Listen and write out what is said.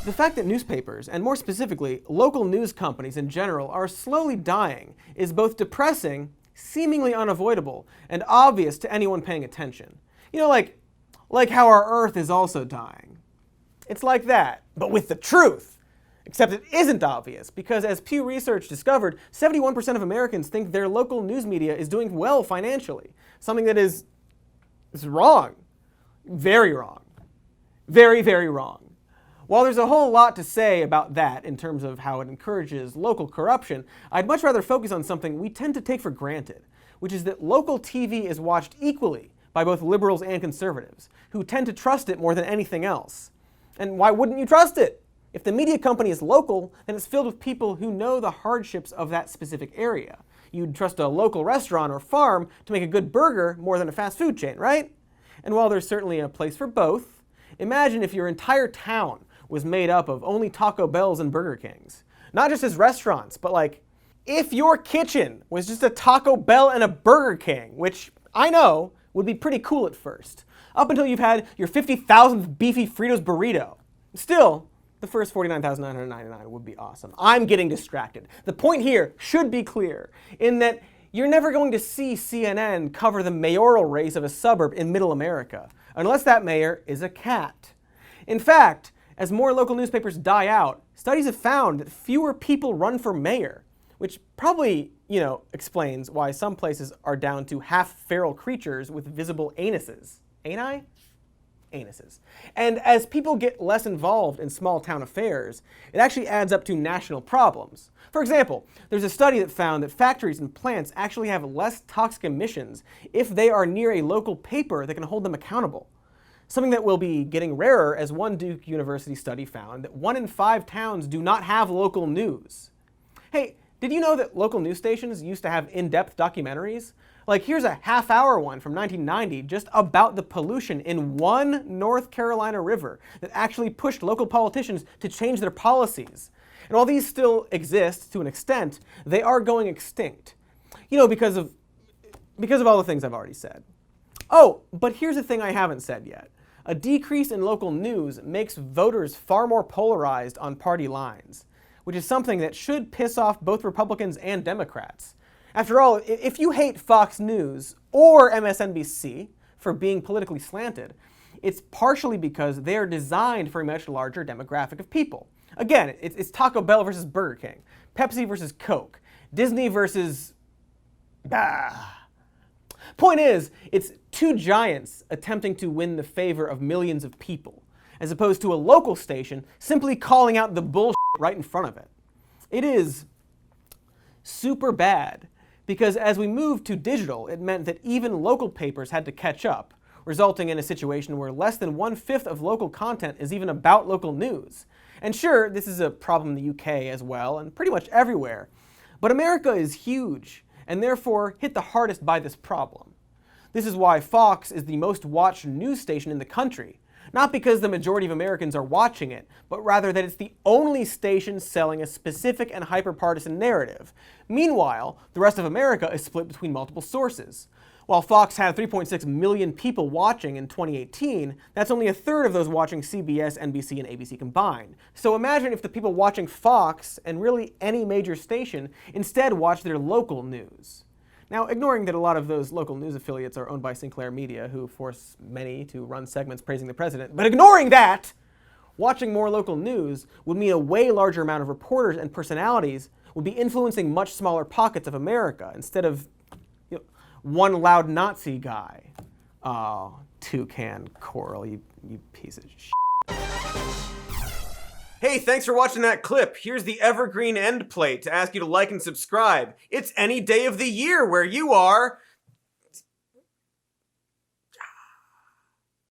The fact that newspapers, and more specifically, local news companies in general, are slowly dying is both depressing, seemingly unavoidable, and obvious to anyone paying attention. You know, like how our Earth is also dying. It's like that, but with the truth. Except it isn't obvious, because as Pew Research discovered, 71% of Americans think their local news media is doing well financially. Something that is wrong. Very wrong. Very, very wrong. While there's a whole lot to say about that in terms of how it encourages local corruption, I'd much rather focus on something we tend to take for granted, which is that local TV is watched equally by both liberals and conservatives, who tend to trust it more than anything else. And why wouldn't you trust it? If the media company is local, then it's filled with people who know the hardships of that specific area. You'd trust a local restaurant or farm to make a good burger more than a fast food chain, right? And while there's certainly a place for both, imagine if your entire town was made up of only Taco Bells and Burger Kings. Not just as restaurants, but like, if your kitchen was just a Taco Bell and a Burger King, which I know would be pretty cool at first, up until you've had your 50,000th beefy Fritos burrito. Still, the first 49,999 would be awesome. I'm getting distracted. The point here should be clear, in that you're never going to see CNN cover the mayoral race of a suburb in middle America, unless that mayor is a cat. In fact, as more local newspapers die out, studies have found that fewer people run for mayor, which probably, explains why some places are down to half feral creatures with visible anuses. Ani? Anuses. And as people get less involved in small town affairs, it actually adds up to national problems. For example, there's a study that found that factories and plants actually have less toxic emissions if they are near a local paper that can hold them accountable. Something that will be getting rarer, as one Duke University study found that 1 in 5 towns do not have local news. Hey, did you know that local news stations used to have in-depth documentaries? Like, here's a half-hour one from 1990 just about the pollution in one North Carolina river that actually pushed local politicians to change their policies. And while these still exist to an extent, they are going extinct. Because of all the things I've already said. Oh, but here's the thing I haven't said yet. A decrease in local news makes voters far more polarized on party lines, which is something that should piss off both Republicans and Democrats. After all, if you hate Fox News or MSNBC for being politically slanted, it's partially because they are designed for a much larger demographic of people. Again, it's Taco Bell versus Burger King, Pepsi versus Coke, Disney versus... Point is, it's two giants attempting to win the favor of millions of people, as opposed to a local station simply calling out the bullshit right in front of it. It is super bad, because as we moved to digital, it meant that even local papers had to catch up, resulting in a situation where less than 1/5 of local content is even about local news. And sure, this is a problem in the UK as well, and pretty much everywhere. But America is huge, and therefore hit the hardest by this problem. This is why Fox is the most watched news station in the country. Not because the majority of Americans are watching it, but rather that it's the only station selling a specific and hyper-partisan narrative. Meanwhile, the rest of America is split between multiple sources. While Fox had 3.6 million people watching in 2018, that's only a third of those watching CBS, NBC, and ABC combined. So imagine if the people watching Fox, and really any major station, instead watched their local news. Now, ignoring that a lot of those local news affiliates are owned by Sinclair Media, who force many to run segments praising the president, but ignoring that, watching more local news would mean a way larger amount of reporters and personalities would be influencing much smaller pockets of America, instead of one loud Nazi guy. Oh, toucan coral, you piece of shit. Hey, thanks for watching that clip. Here's the evergreen end plate to ask you to like and subscribe. It's any day of the year where you are.